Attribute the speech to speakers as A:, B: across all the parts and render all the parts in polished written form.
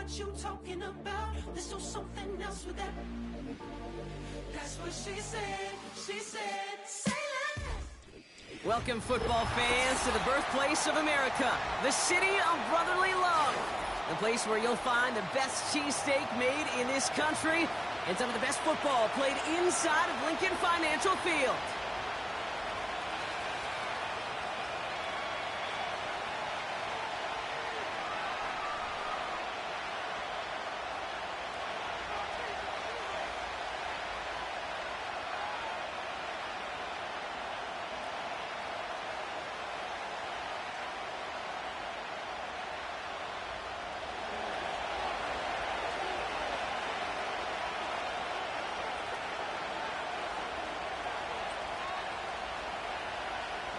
A: what you talking about. Let's do something else with that. That's what she said. She said, say less.
B: Welcome, football fans, to the birthplace of America, the city of brotherly love. The place where you'll find the best cheesesteak made in this country and some of the best football played inside of Lincoln Financial Field.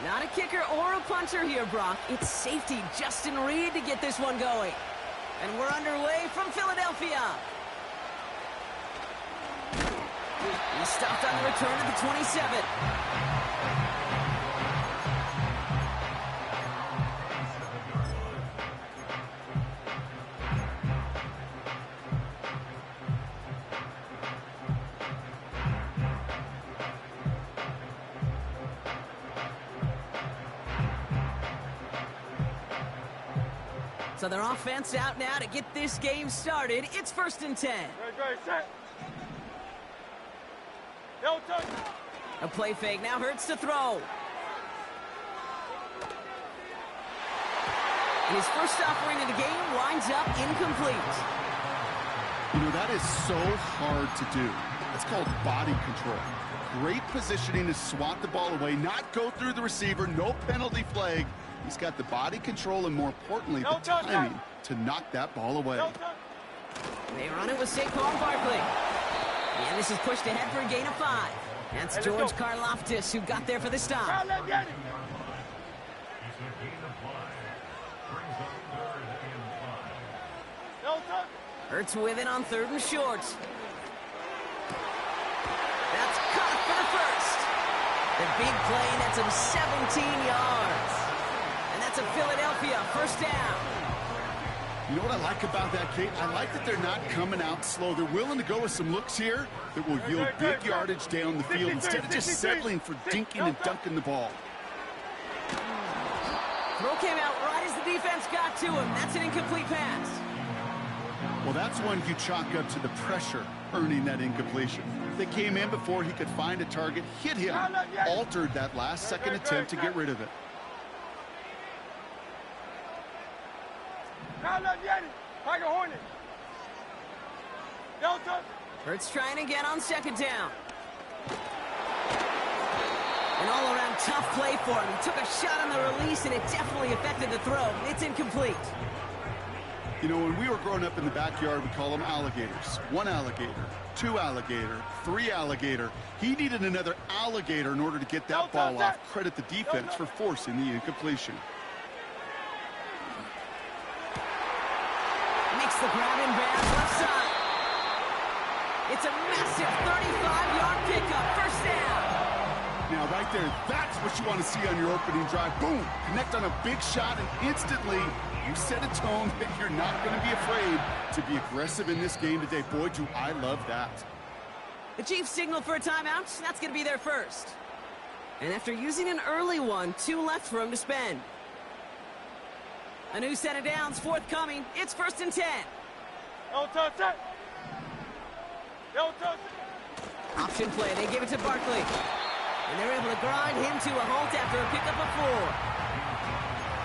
B: Not a kicker or a punter here, Brock. It's safety Justin Reed to get this one going. And we're underway from Philadelphia. He stopped on the return at the 27. So their offense out now to get this game started. It's 1st and 10.
C: Set.
B: A play fake now hurts to throw. And his first offering of the game winds up incomplete.
D: You know, that is so hard to do. It's called body control. Great positioning to swat the ball away, not go through the receiver, no penalty flag. He's got the body control and, more importantly, the timing to knock that ball away.
B: They run it with Saquon Barkley. And this is pushed ahead for a gain of 5. That's George Karlaftis who got there for the stop. Hurts with it on 3rd and short. That's caught for the first. The big play nets him 17 yards. And that's a Philadelphia first down.
D: You know what I like about that, Kate? I like that they're not coming out slow. They're willing to go with some looks here that will yield big yardage down the field instead of just settling for dinking and dunking the ball.
B: Throw came out right as the defense got to him. That's an incomplete pass.
D: Well, that's one you chalk up to the pressure earning that incompletion. They came in before he could find a target, hit him, altered that last-second attempt to get rid of it.
B: Hurts trying again on 2nd down. An all-around tough play for him. He took a shot on the release, and it definitely affected the throw. It's incomplete.
D: You know, when we were growing up in the backyard, we call them alligators. 1 alligator, 2 alligator, 3 alligator. He needed another alligator in order to get that ball off. Credit the defense for forcing the incompletion.
B: Makes the grab and pass left side. It's a massive 35-yard pickup. First down.
D: Now, right there, that's what you want to see on your opening drive. Boom! Connect on a big shot, and instantly you set a tone that you're not going to be afraid to be aggressive in this game today. Boy, do I love that.
B: The Chiefs signal for a timeout. That's going to be their first. And after using an early one, 2 left for him to spend. A new set of downs forthcoming. It's 1st and 10. Option play. They give it to Barkley. And they're able to grind him to a halt after a pickup of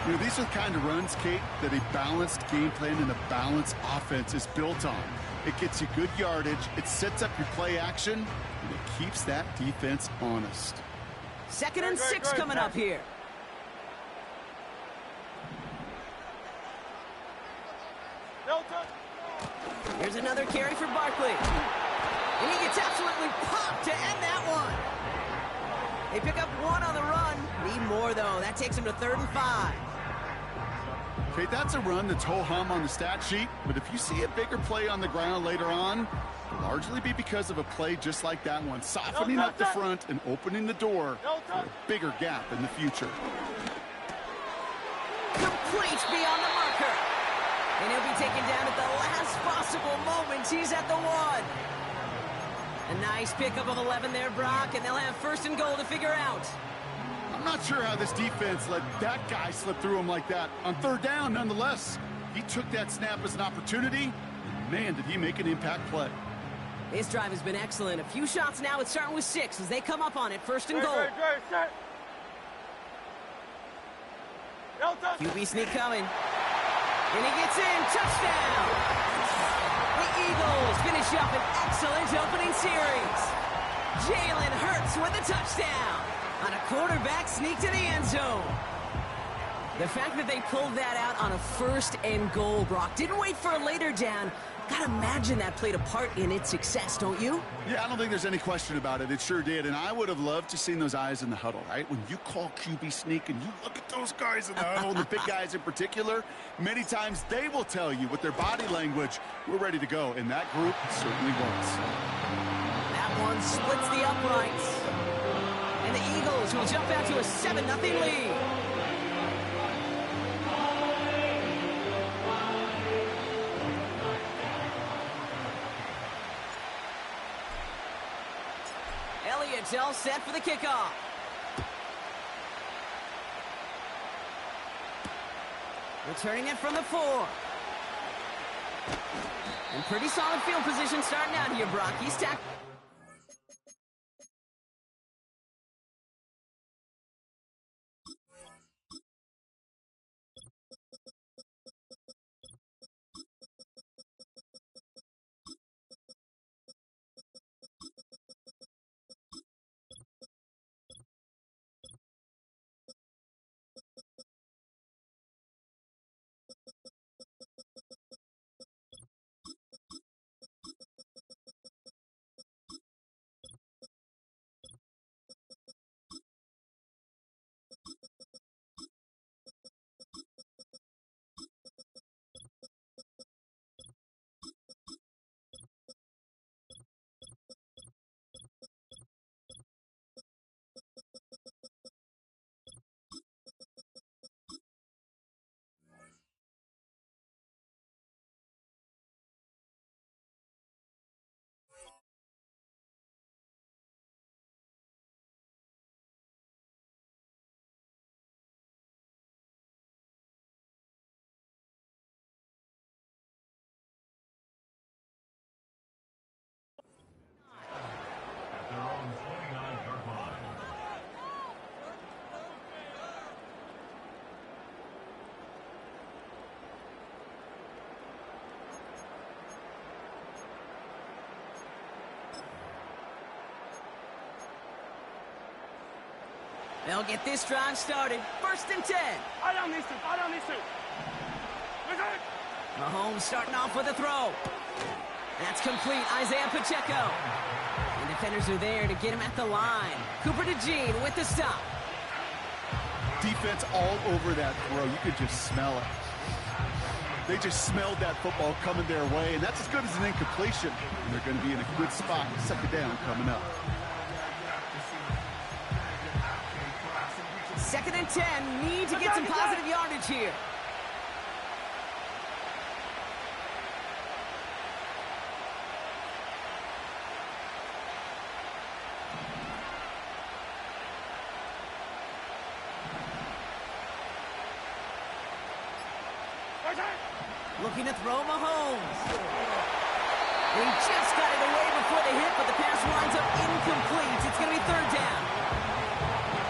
B: 4.
D: You know, these are the kind of runs, Kate, that a balanced game plan and a balanced offense is built on. It gets you good yardage, it sets up your play action, and it keeps that defense honest.
B: 2nd and 6 coming up here. Here's another carry for Barkley. And he gets absolutely popped to end that one. They pick up 1 on the run. Need more, though. That takes him to 3rd and 5.
D: Okay, that's a run that's ho-hum on the stat sheet, but if you see a bigger play on the ground later on, it'll largely be because of a play just like that one, softening up the front and opening the door for a bigger gap in the future.
B: Complete beyond the marker. And he'll be taken down at the last possible moment. He's at the 1. A nice pickup of 11 there, Brock, and they'll have first and goal to figure out.
D: I'm not sure how this defense let that guy slip through him like that. On third down, nonetheless, he took that snap as an opportunity. Man, did he make an impact play.
B: This drive has been excellent. A few shots now. It's starting with 6 as they come up on it. First and goal. QB sneak coming. And he gets in. Touchdown! The Eagles finish up an excellent opening series. Jalen Hurts with a touchdown on a quarterback sneak to the end zone. The fact that they pulled that out on a first and goal, Brock, didn't wait for a later down. Gotta imagine that played a part in its success, don't you?
D: Yeah, I don't think there's any question about it. It sure did, and I would have loved to seen those eyes in the huddle, right? When you call QB sneak and you look at those guys in the huddle, the big guys in particular, many times they will tell you with their body language, we're ready to go, and that group certainly was.
B: That one splits the uprights. And the Eagles will jump out to a 7-0 lead. Elliott's all set for the kickoff. Returning it from the 4. And pretty solid field position starting out here, Brock. He's tackled. They'll get this drive started. First and 10. Mahomes starting off with a throw. That's complete. Isaiah Pacheco. And defenders are there to get him at the line. Cooper DeJean with the stop.
D: Defense all over that throw. You could just smell it. They just smelled that football coming their way, and that's as good as an incompletion. And they're going to be in a good spot. Second down coming up.
B: Second and 10. Need to get some positive yardage here. Looking to throw Mahomes. He just got it away before the hit, but the pass winds up incomplete. It's going to be third down.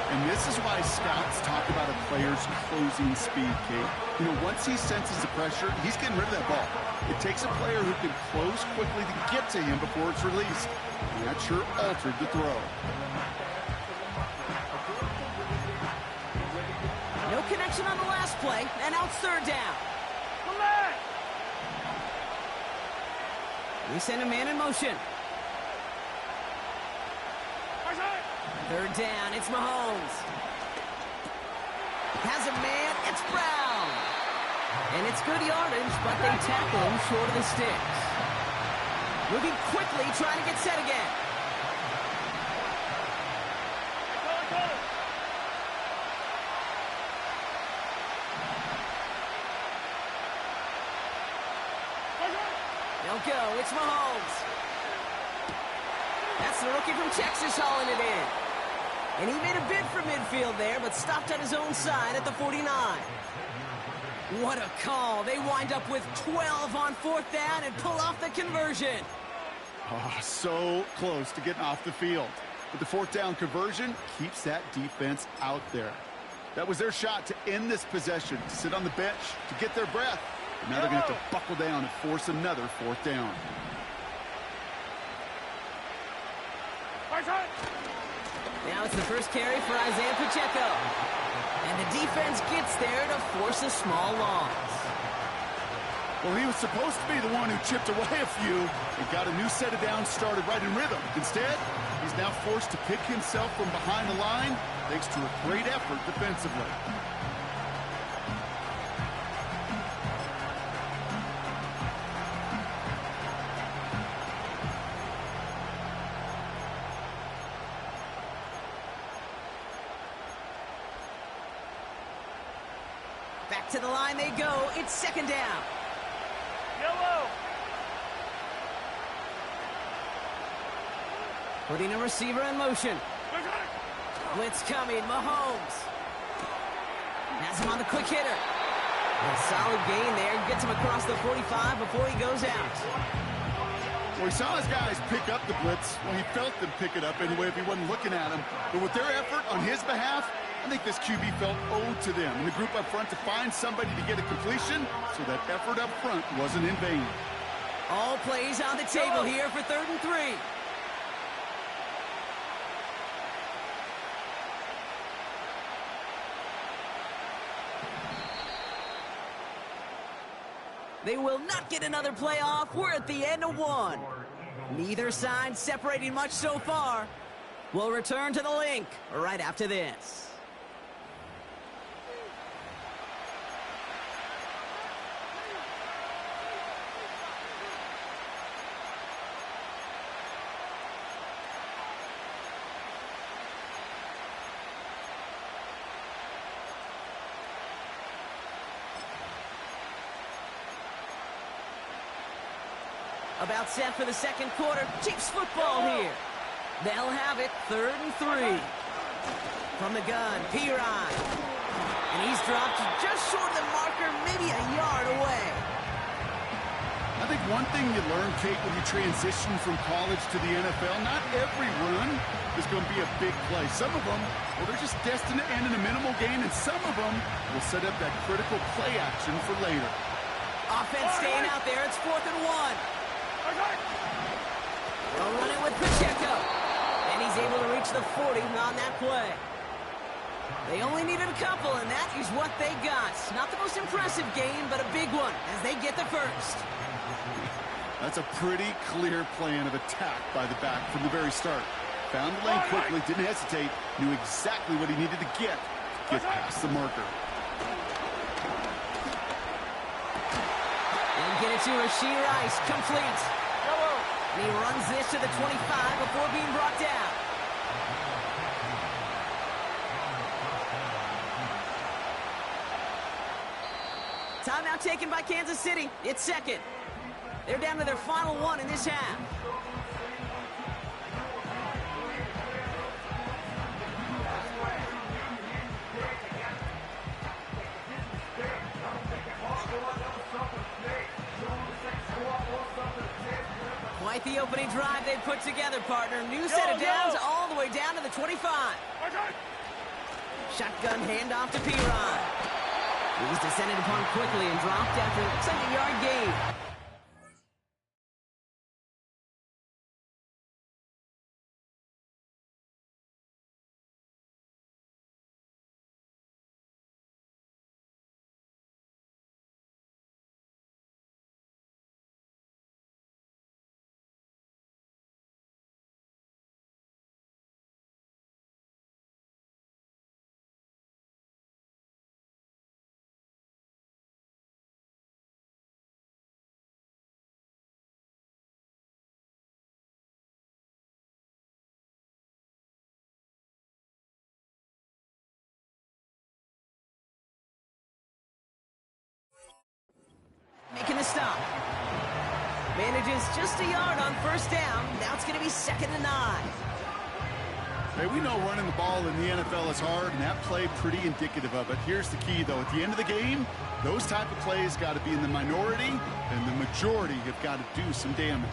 D: And this is why scouts talk about a player's closing speed, Kate. You know, once he senses the pressure, he's getting rid of that ball. It takes a player who can close quickly to get to him before it's released. And that sure altered the throw.
B: No connection on the last play, and now it's third down. We send a man in motion. Third down, it's Mahomes. Has a man, it's Brown. And it's good yardage, but they tackle him short of the sticks. Moving quickly, trying to get set again. They'll go. It's Mahomes. That's the rookie from Texas hauling it in. And he made a bid for midfield there, but stopped on his own side at the 49. What a call. They wind up with 12 on 4th down and pull off the conversion.
D: Oh, so close to getting off the field. But the 4th down conversion keeps that defense out there. That was their shot to end this possession, to sit on the bench, to get their breath. And now they're going to have to buckle down and force another 4th down.
B: Now it's the first carry for Isaiah Pacheco. And the defense gets there to force a small loss.
D: Well, he was supposed to be the one who chipped away a few and got a new set of downs started right in rhythm. Instead, he's now forced to pick himself from behind the line thanks to a great effort defensively.
B: Back to the line they go. It's 2nd down.
A: Yellow.
B: Putting a receiver in motion. Blitz coming. Mahomes. Has him on the quick hitter. A solid gain there. Gets him across the 45 before he goes out.
D: Well, he saw his guys pick up the blitz. Well, he felt them pick it up anyway if he wasn't looking at him. But with their effort on his behalf, I think this QB felt owed to them and the group up front to find somebody to get a completion, so that effort up front wasn't in vain.
B: All plays on the table here for 3rd and 3. They will not get another play off. We're at the end of 1. Neither side separating much so far. We'll return to the link right after this. About set for the 2nd quarter. Chiefs football here. They'll have it 3rd and 3. From the gun, Piron. And he's dropped just short of the marker, maybe a yard away.
D: I think one thing you learn, Kate, when you transition from college to the NFL, not every run is going to be a big play. Some of them, well, they're just destined to end in a minimal gain, and some of them will set up that critical play action for later.
B: Offense staying out there. It's 4th and 1. They'll run it with Pacheco. And he's able to reach the 40 on that play. They only needed a couple, and that is what they got. Not the most impressive game, but a big one as they get the first.
D: That's a pretty clear plan of attack by the back from the very start. Found the lane quickly, didn't hesitate, knew exactly what he needed to get past the marker.
B: And get it to Rashee Rice, complete. And he runs this to the 25 before being brought down. Timeout taken by Kansas City. It's 2nd. They're down to their final 1 in this half. Quite the opening drive they put together, partner. New set of downs all the way down to the 25. Shotgun handoff to Piron. He's descended upon quickly and dropped after a 2nd-yard gain. Making the stop. Manages just a yard on first down. Now it's going to be 2nd and 9.
D: Hey, we know running the ball in the NFL is hard, and that play pretty indicative of it. Here's the key, though. At the end of the game, those type of plays got to be in the minority, and the majority have got to do some damage.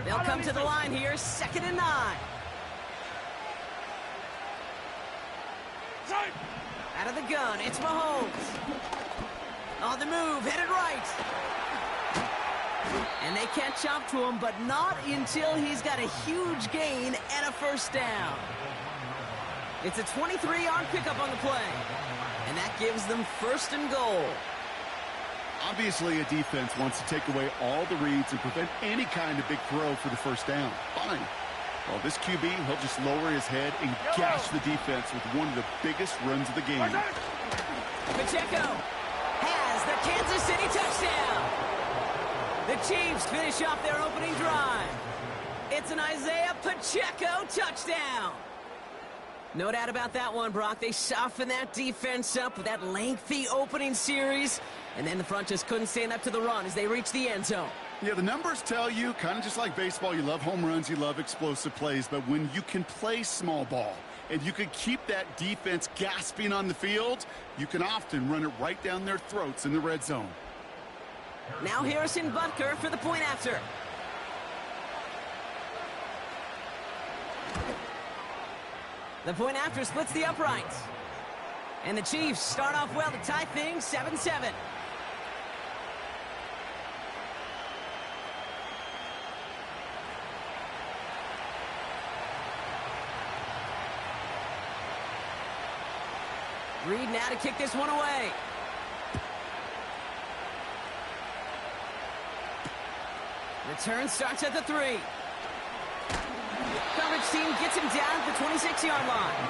B: They'll come to the line here, 2nd and 9. Out of the gun, it's Mahomes. On the move, headed right. And they catch up to him, but not until he's got a huge gain and a first down. It's a 23-yard pickup on the play. And that gives them 1st and goal.
D: Obviously, a defense wants to take away all the reads and prevent any kind of big throw for the first down. Fine. Well, this QB, he'll just lower his head and gash the defense with one of the biggest runs of the game.
B: Pacheco has the Kansas City touchdown. The Chiefs finish off their opening drive. It's an Isaiah Pacheco touchdown. No doubt about that one, Brock. They softened that defense up with that lengthy opening series, and then the front just couldn't stand up to the run as they reached the end zone.
D: Yeah, the numbers tell you, kind of just like baseball, you love home runs, you love explosive plays, but when you can play small ball and you can keep that defense gasping on the field, you can often run it right down their throats in the red zone.
B: Now Harrison Butker for the point after. The point after splits the uprights. And the Chiefs start off well to tie things 7-7. Reed now to kick this one away. Return starts at the 3. Coverage team gets him down at the 26-yard line.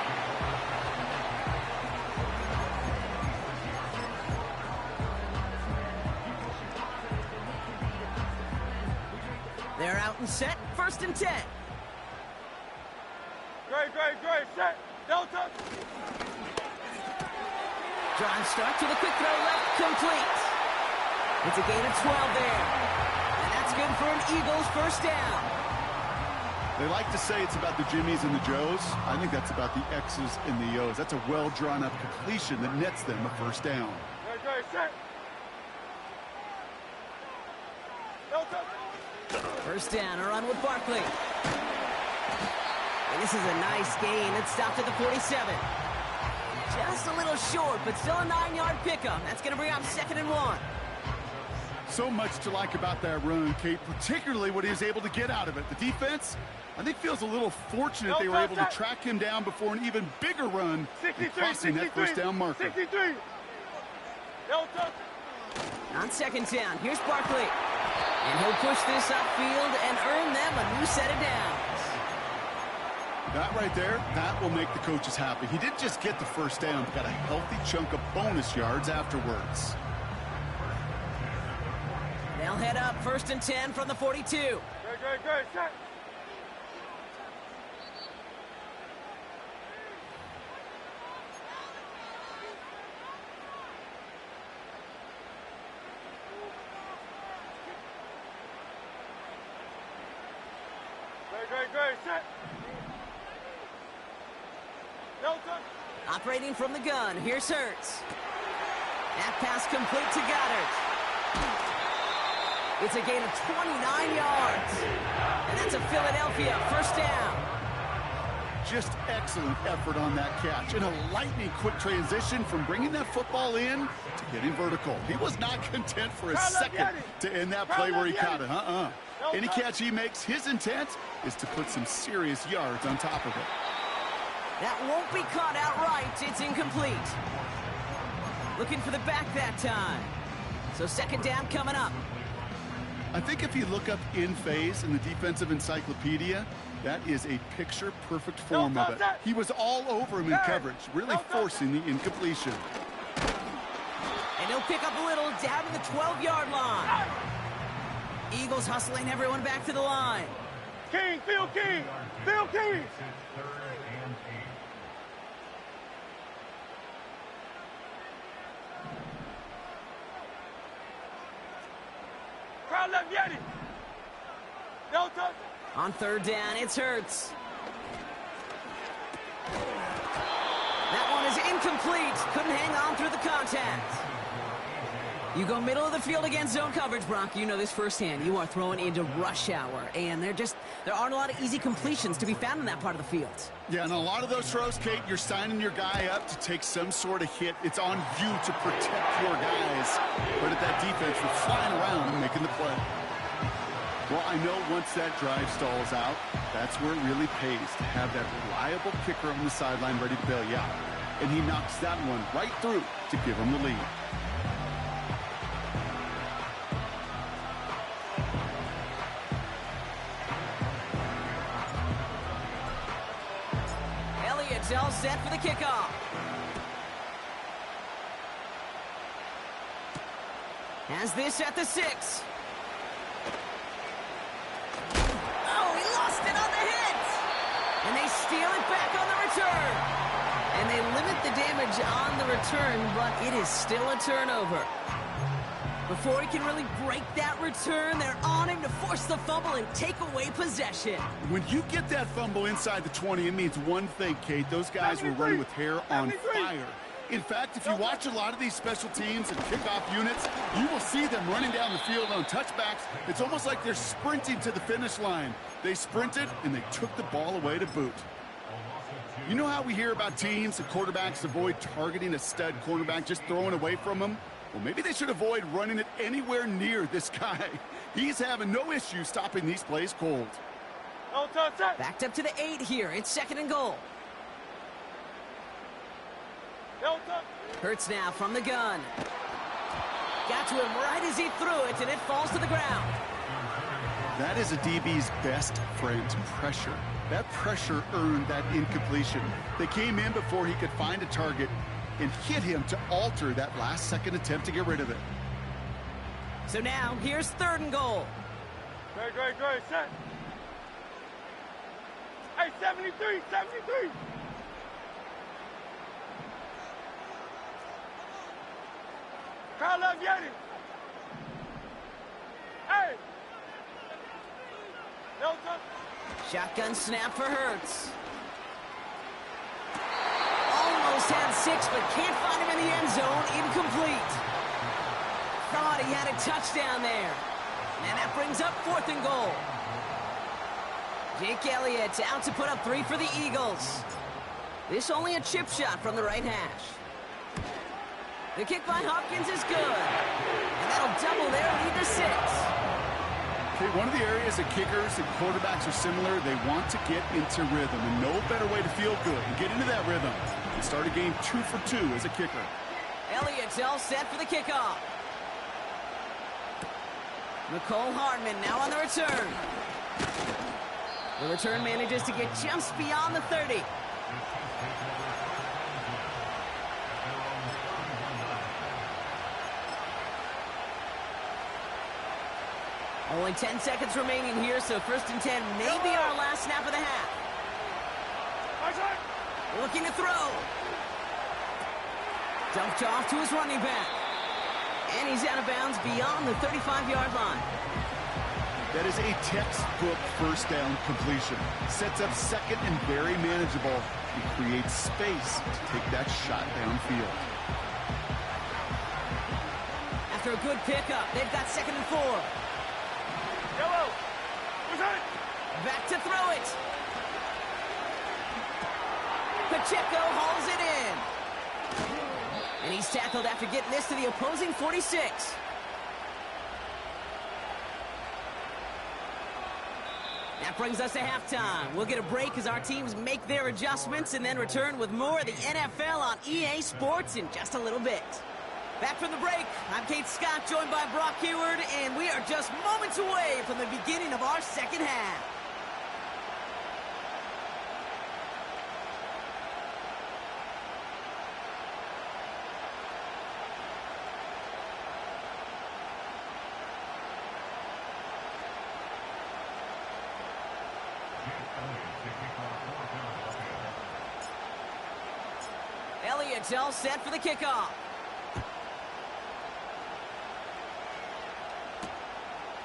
B: They're out and set. 1st and 10.
C: Great. Set. Delta.
B: Drive start to the quick throw left, complete. It's a gain of 12 there. And that's good for an Eagles first down.
D: They like to say it's about the Jimmies and the Joes. I think that's about the X's and the O's. That's a well-drawn-up completion that nets them a first down.
C: Great. Set. Delta.
B: First down, a run with Barkley. And this is a nice gain. It stopped at the 47. Just a little short, but still a 9-yard pickup. That's going to bring up 2nd and 1.
D: So much to like about that run, Kate, particularly what he was able to get out of it. The defense, I think, feels a little fortunate they were able to track him down before an even bigger run and crossing that first down marker.
C: 63. Delta.
B: On 2nd down, here's Barkley. And he'll push this upfield and earn them a new set of downs.
D: That right there, that will make the coaches happy. He didn't just get the first down, but got a healthy chunk of bonus yards afterwards.
B: They'll head up 1st and 10 from the 42.
C: Great. Set. Great. Set. Delta.
B: Operating from the gun, here's Hurts. That pass complete to Goddard. It's a gain of 29 yards. And that's a Philadelphia first down.
D: Just excellent effort on that catch. And a lightning quick transition from bringing that football in to getting vertical. He was not content for a second to end that play where he caught it. Any catch he makes, his intent is to put some serious yards on top of it.
B: That won't be caught outright. It's incomplete. Looking for the back that time. So 2nd down coming up.
D: I think if you look up in phase in the defensive encyclopedia, that is a picture-perfect form of it. He was all over him in coverage, really forcing the incompletion.
B: And he'll pick up a little down to the 12-yard line. Eagles hustling everyone back to the line.
C: Phil King. Crowd left, Yeti. No touch.
B: On third down, it's Hurts. That one is incomplete. Couldn't hang on through the contact. You go middle of the field against zone coverage, Brock. You know this firsthand. You are throwing into rush hour, and there aren't a lot of easy completions to be found in that part of the field.
D: Yeah, and a lot of those throws, Kate, you're signing your guy up to take some sort of hit. It's on you to protect your guys. But at that defense, we're flying around and making the play. Well, I know once that drive stalls out, that's where it really pays to have that reliable kicker on the sideline ready to bail you out. And he knocks that one right through to give him the lead.
B: Elliott's all set for the kickoff. Has this at the 6. And they steal it back on the return. And they limit the damage on the return, but it is still a turnover. Before he can really break that return, they're on him to force the fumble and take away possession.
D: When you get that fumble inside the 20, it means one thing, Kate. Those guys were running with hair on fire. In fact, if you watch a lot of these special teams and kickoff units, you will see them running down the field on touchbacks. It's almost like they're sprinting to the finish line. They sprinted, and they took the ball away to boot. You know how we hear about teams and quarterbacks avoid targeting a stud cornerback, just throwing away from him? Well, maybe they should avoid running it anywhere near this guy. He's having no issue stopping these plays cold.
C: No touch.
B: Backed up to the 8 here. It's 2nd and goal.
C: No touch.
B: Hurts now from the gun. Got to him right as he threw it, and it falls to the ground.
D: That is a DB's best friend, pressure. That pressure earned that incompletion. They came in before he could find a target and hit him to alter that last-second attempt to get rid of it.
B: So now, here's 3rd and goal.
C: Great, set. Hey, 73. Crowd left, Yeti. Hey. No touch.
B: Shotgun snap for Hurts. Almost had 6, but can't find him in the end zone. Incomplete. Thought he had a touchdown there. And that brings up 4th and goal. Jake Elliott out to put up 3 for the Eagles. This only a chip shot from the right hash. The kick by Hopkins is good. And that'll double their lead to 6.
D: Okay, one of the areas that kickers and quarterbacks are similar, they want to get into rhythm. And no better way to feel good and get into that rhythm than start a game 2 for 2 as a kicker.
B: Elliott's all set for the kickoff. Nicole Hardman now on the return. The return manages to get just beyond the 30. Only 10 seconds remaining here, so 1st and 10 may be our last snap of the half. Looking to throw. Dumped off to his running back. And he's out of bounds beyond the 35-yard line.
D: That is a textbook first down completion. Sets up 2nd and very manageable. He creates space to take that shot downfield.
B: After a good pickup, they've got 2nd and 4.
C: Yellow. Who's it?
B: Back to throw it. Pacheco hauls it in. And he's tackled after getting this to the opposing 46. That brings us to halftime. We'll get a break as our teams make their adjustments and then return with more of the NFL on EA Sports in just a little bit. Back from the break, I'm Kate Scott, joined by Brock Heward, and we are just moments away from the beginning of our second half. Elliott's all set for the kickoff.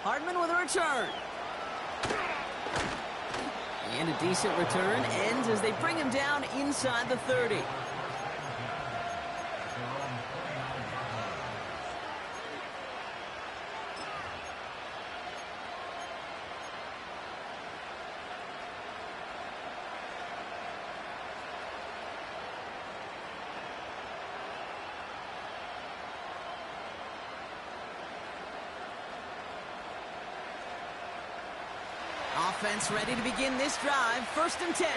B: Hardman with a return. And a decent return ends as they bring him down inside the 30. Offense ready to begin this drive. 1st and 10.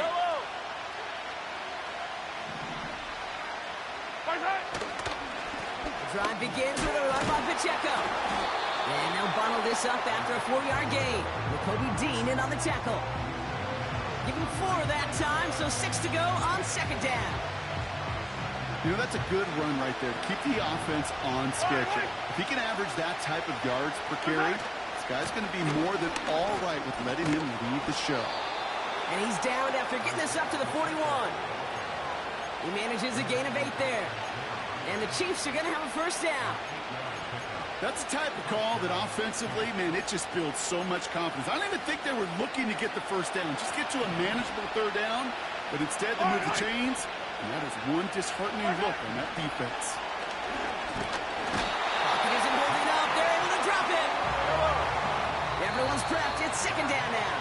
B: The drive begins with a run by Pacheco. And they'll bundle this up after a 4-yard gain with Kobe Dean in on the tackle. Give him 4 that time, so 6 to go on 2nd down.
D: You know, that's a good run right there. Keep the offense on schedule. If he can average that type of yards per carry, this guy's going to be more than all right with letting him lead the show.
B: And he's downed after getting this up to the 41. He manages a gain of 8 there. And the Chiefs are going to have a 1st down.
D: That's the type of call that offensively, man, it just builds so much confidence. I don't even think they were looking to get the 1st down. Just get to a manageable 3rd down. But instead, they move the chains. And that is one disheartening look on that defense.
B: Pocket isn't holding up. They're able to drop it. Everyone's prepped. It's 2nd down now.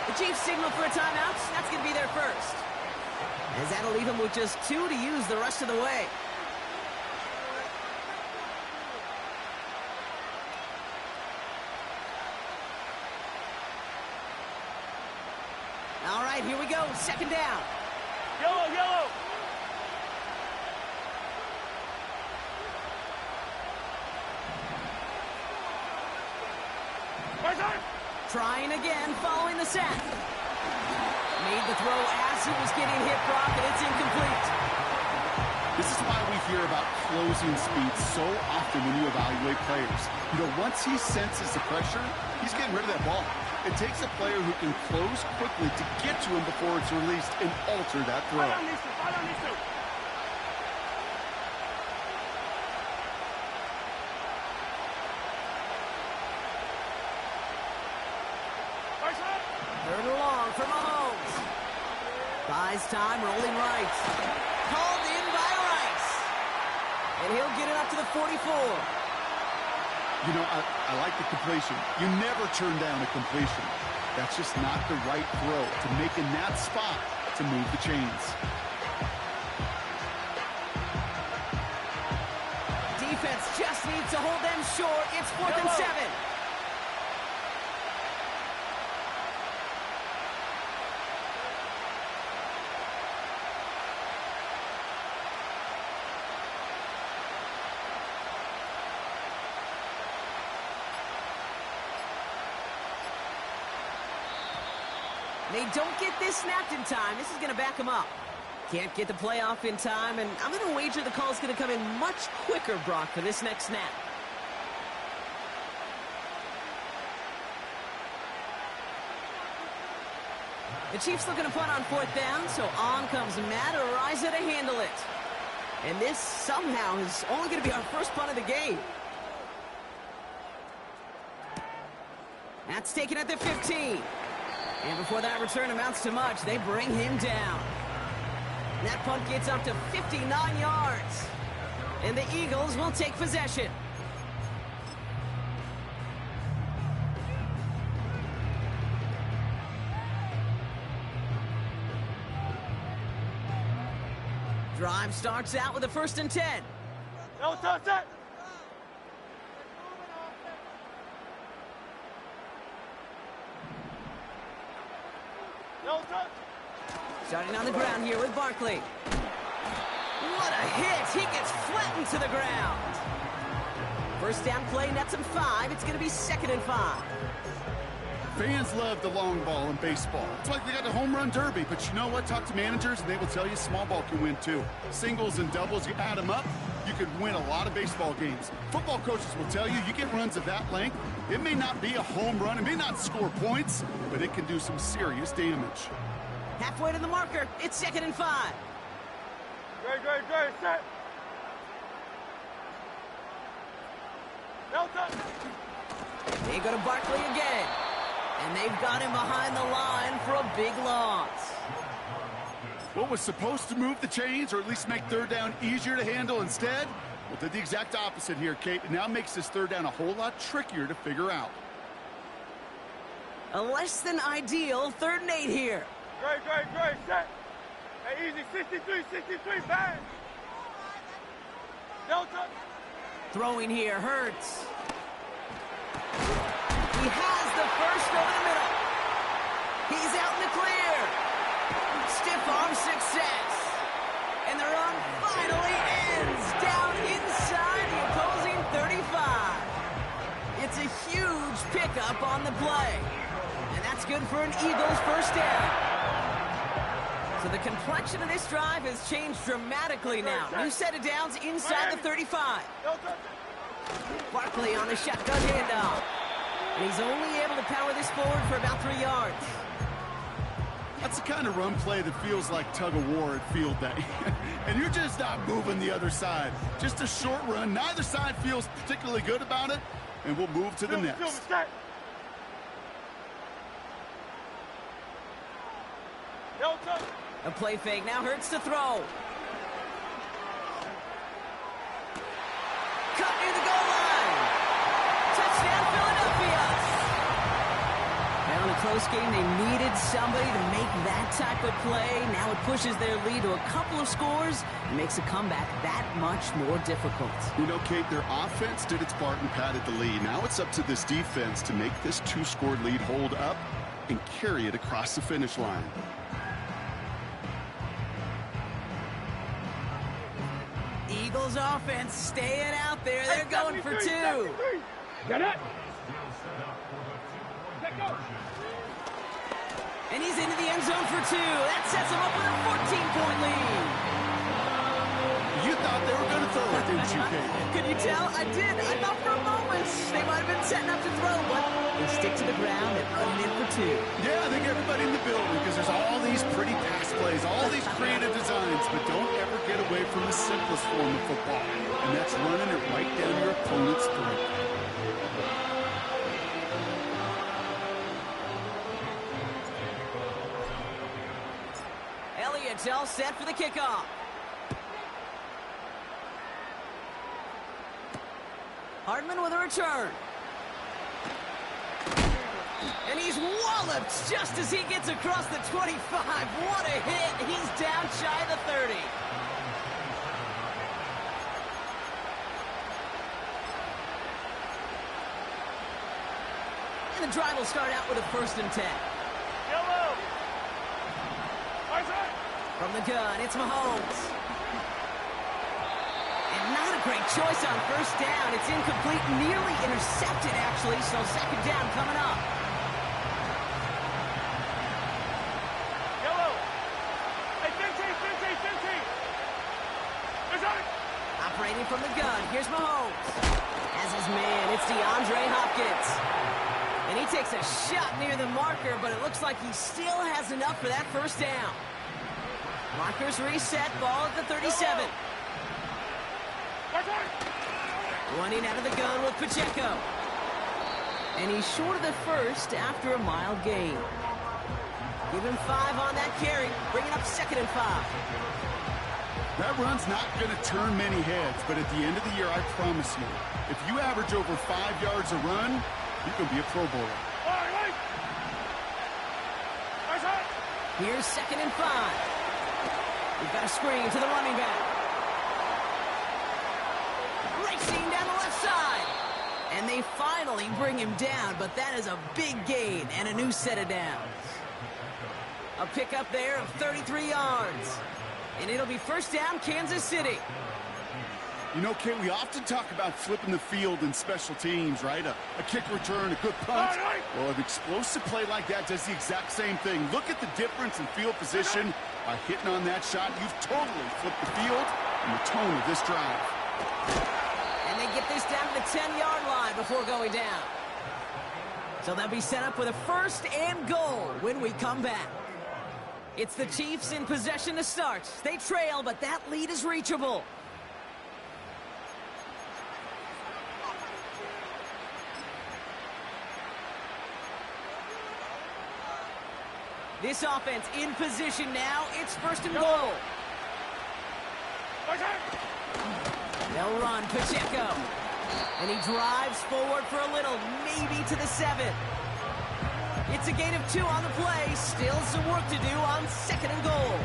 B: The Chiefs signal for a timeout. That's going to be their 1st. As that'll leave them with just 2 to use the rest of the way. All right, here we go. 2nd down.
C: Yellow, yellow.
B: Trying again, following the sack. Made the throw as he was getting hit, Brock, and it's incomplete.
D: This is why we hear about closing speed so often when you evaluate players. You know, once he senses the pressure, he's getting rid of that ball. It takes a player who can close quickly to get to him before it's released and alter that throw.
C: I don't need to.
B: Third and long for Mahomes. Buys time, rolling right. Called in by Rice. And he'll get it up to the 44.
D: You know, I like the completion. You never turn down a completion. That's just not the right throw to make in that spot to move the chains.
B: Defense just needs to hold them short. It's 4th and 7. They don't get this snapped in time. This is going to back them up. Can't get the play off in time, and I'm going to wager the call's going to come in much quicker, Brock, for this next snap. The Chiefs looking to punt on 4th down, so on comes Matt Araiza to handle it. And this somehow is only going to be our 1st punt of the game. That's taken at the 15. And before that return amounts to much, they bring him down. And that punt gets up to 59 yards. And the Eagles will take possession. Drive starts out with a 1st and 10.
C: No touch that. No touch.
B: Starting on the ground here with Barkley. What a hit! He gets flattened to the ground. 1st down play nets him 5. It's going to be 2nd and 5.
D: Fans love the long ball in baseball. It's like they got the home run derby, but you know what? Talk to managers, and they will tell you small ball can win too. Singles and doubles, you add them up, you could win a lot of baseball games. Football coaches will tell you, you get runs of that length, it may not be a home run, it may not score points, but it can do some serious damage.
B: Halfway to the marker, it's 2nd and 5.
C: Great, set. No touch.
B: They go to Barkley again. And they've got him behind the line for a big loss.
D: What was supposed to move the chains, or at least make third down easier to handle instead? Well, did the exact opposite here, Kate. It now makes this third down a whole lot trickier to figure out.
B: A less than ideal 3rd and 8 here.
C: Great, set. Hey, easy, 63, bang. Delta.
B: Throwing here, Hurts. He has the first over the middle. He's out in the clear. Stiff arm success. And the run finally ends down inside the opposing 35. It's a huge pickup on the play. And that's good for an Eagles first down. So the complexion of this drive has changed dramatically now. New set of downs inside the 35. Barkley on the shotgun handoff. And he's only able to power this forward for about 3 yards.
D: That's the kind of run play that feels like tug-of-war at field day. And you're just not moving the other side. Just a short run. Neither side feels particularly good about it. And we'll move to the next.
B: A play fake. Now Hurts to throw. Cut near the goal line. Touchdown, Philadelphia. Now in a close game, they needed somebody to make that type of play. Now it pushes their lead to a couple of scores and makes a comeback that much more difficult.
D: You know, Kate, their offense did its part and padded the lead. Now it's up to this defense to make this 2-score lead hold up and carry it across the finish line.
B: Eagles offense staying out there. They're going for 2.
C: Got it.
B: And he's into the end zone for 2. That sets him up with a 14-point lead.
D: You thought they were going to throw it, didn't you, Kate?
B: Could you tell? I did. I thought for a moment they might have been setting up to throw, but they stick to the ground and running in for 2.
D: Yeah, I think everybody in the building, because there's all these pretty pass plays, all these creative designs, but don't ever get away from the simplest form of football, and that's running it right down your opponent's throat.
B: Elliott's all set for the kickoff. Hardman with a return. And he's walloped just as he gets across the 25. What a hit. He's down shy of the 30. And the drive will start out with a 1st and 10.
C: Yellow.
B: From the gun, it's Mahomes. And not a great choice on 1st down. It's incomplete, nearly intercepted, actually, so 2nd down coming up.
C: Yellow. Hey, 15.
B: Operating from the gun, here's Mahomes. As his man, it's DeAndre Hopkins. And he takes a shot near the marker, but it looks like he still has enough for that 1st down. Markers reset, ball at the 37. Running out of the gun with Pacheco. And he's short of the 1st after a mild gain. Give him 5 on that carry, bringing up 2nd and 5.
D: That run's not going to turn many heads, but at the end of the year, I promise you, if you average over 5 yards a run, you can be a Pro Bowler.
B: Here's 2nd and 5. We've got a screen to the running back. Racing down the left side. And they finally bring him down, but that is a big gain and a new set of downs. A pickup there of 33 yards. And it'll be 1st down, Kansas City.
D: You know, Kate, we often talk about flipping the field in special teams, right? A kick return, a good punt. Well, an explosive play like that does the exact same thing. Look at the difference in field position. By hitting on that shot, you've totally flipped the field and the tone of this drive.
B: And they get this down to the 10-yard line before going down. So they'll be set up with a 1st and goal when we come back. It's the Chiefs in possession to start. They trail, but that lead is reachable. This offense in position now. It's first and goal. They'll run Pacheco. And he drives forward for a little, maybe to the 7. It's a gain of 2 on the play. Still some work to do on second and goal.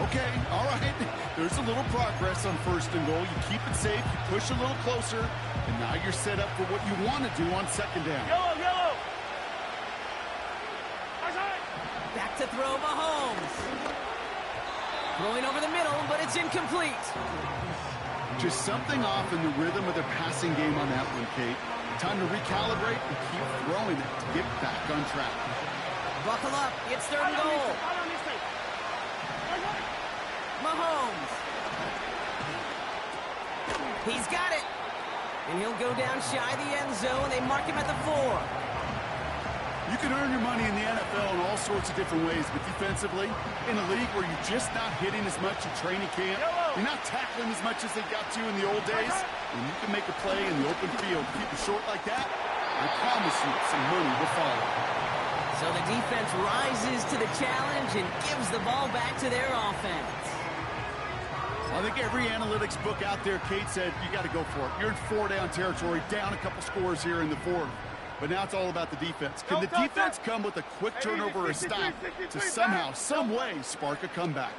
D: Okay, all right. There's a little progress on first and goal. You keep it safe, you push a little closer, and now you're set up for what you want to do on second down.
C: Yellow.
B: Back to throw Mahomes. Throwing over the middle, but it's incomplete.
D: Just something off in the rhythm of their passing game on that one, Kate. Time to recalibrate and keep throwing it to get back on track.
B: Buckle up. It's third and goal. Mahomes. He's got it. And he'll go down shy of the end zone. They mark him at the 4.
D: You can earn your money in the NFL in all sorts of different ways, but defensively, in a league where you're just not hitting as much in training camp, you're not tackling as much as they got to in the old days, and you can make a play in the open field, keep it short like that, I promise you some money will follow.
B: So the defense rises to the challenge and gives the ball back to their offense.
D: I think every analytics book out there, Kate, said you got to go for it. You're in 4-down territory, down a couple scores here in the 4th. But now it's all about the defense. Can the defense come with a quick turnover or a stop to somehow, some way, spark a comeback?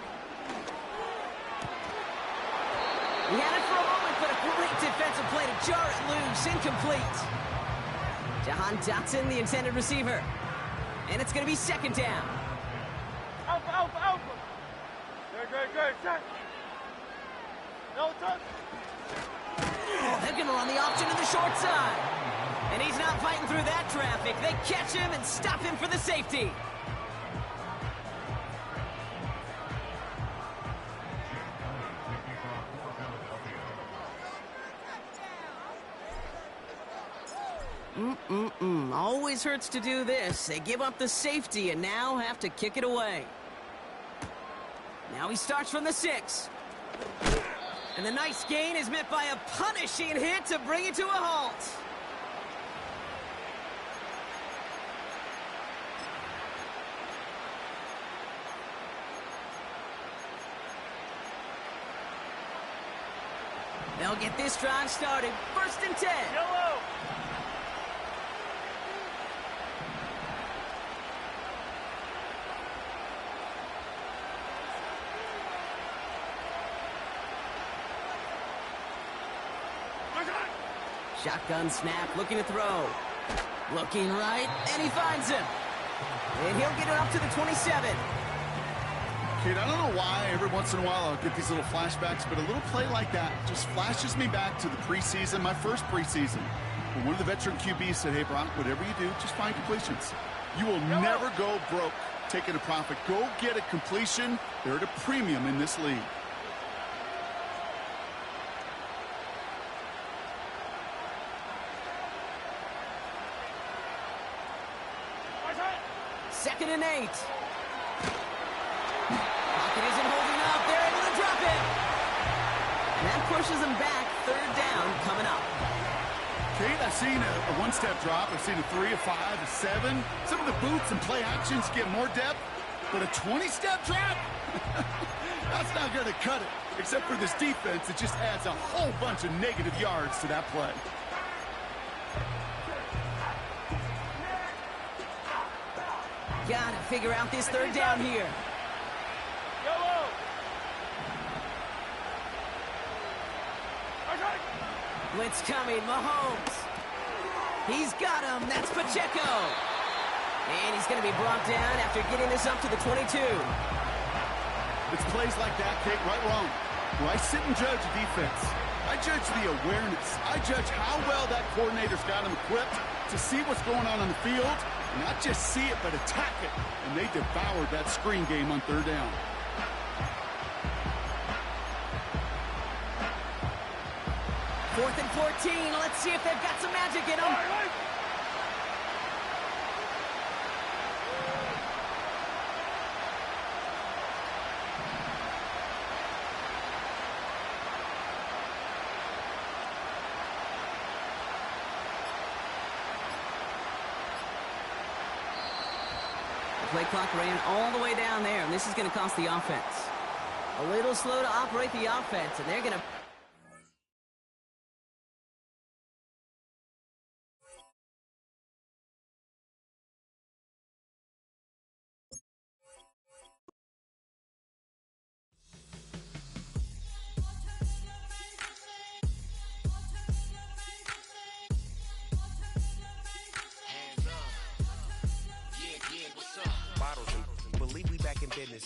B: He had it for a moment, but a great defensive play to jar it loose. Incomplete. Jahan Dotson, the intended receiver. And it's going to be second down.
C: Alpha. Good. Check. No touch.
B: Oh, they're going to run the option to the short side. And he's not fighting through that traffic. They catch him and stop him for the safety. Always hurts to do this. They give up the safety and now have to kick it away. Now he starts from the 6. And the nice gain is met by a punishing hit to bring it to a halt. They'll get this drive started. First and 10.
C: Yellow.
B: Shotgun snap, looking to throw. Looking right, and he finds him. And he'll get it up to the 27.
D: Kate, I don't know why every once in a while I'll get these little flashbacks, but a little play like that just flashes me back to the preseason, my first preseason, when one of the veteran QBs said, hey, Brock, whatever you do, just find completions. You will never go broke taking a profit. Go get a completion. They're at a premium in this league.
B: Second and 8. Pocket isn't holding up. They're able to drop it. And that pushes them back. Third down coming up.
D: Kate, I've seen a one-step drop. I've seen a 3, a 5, a 7. Some of the boots and play actions get more depth, but a 20-step drop? That's not going to cut it. Except for this defense, it just adds a whole bunch of negative yards to that play.
B: Gotta figure out this third down here.
C: Yellow.
B: Blitz coming, Mahomes. He's got him. That's Pacheco. And he's going to be brought down after getting this up to the 22.
D: It's plays like that, Kate, right, wrong. Where I sit and judge a defense. I judge the awareness. I judge how well that coordinator's got him equipped to see what's going on the field. Not just see it, but attack it. And they devoured that screen game on third down.
B: Fourth and 14. Let's see if they've got some magic in them. Play clock ran all the way down there, and this is going to cost the offense. A little slow to operate the offense, and they're going to...
E: Bottles, believe we back in business.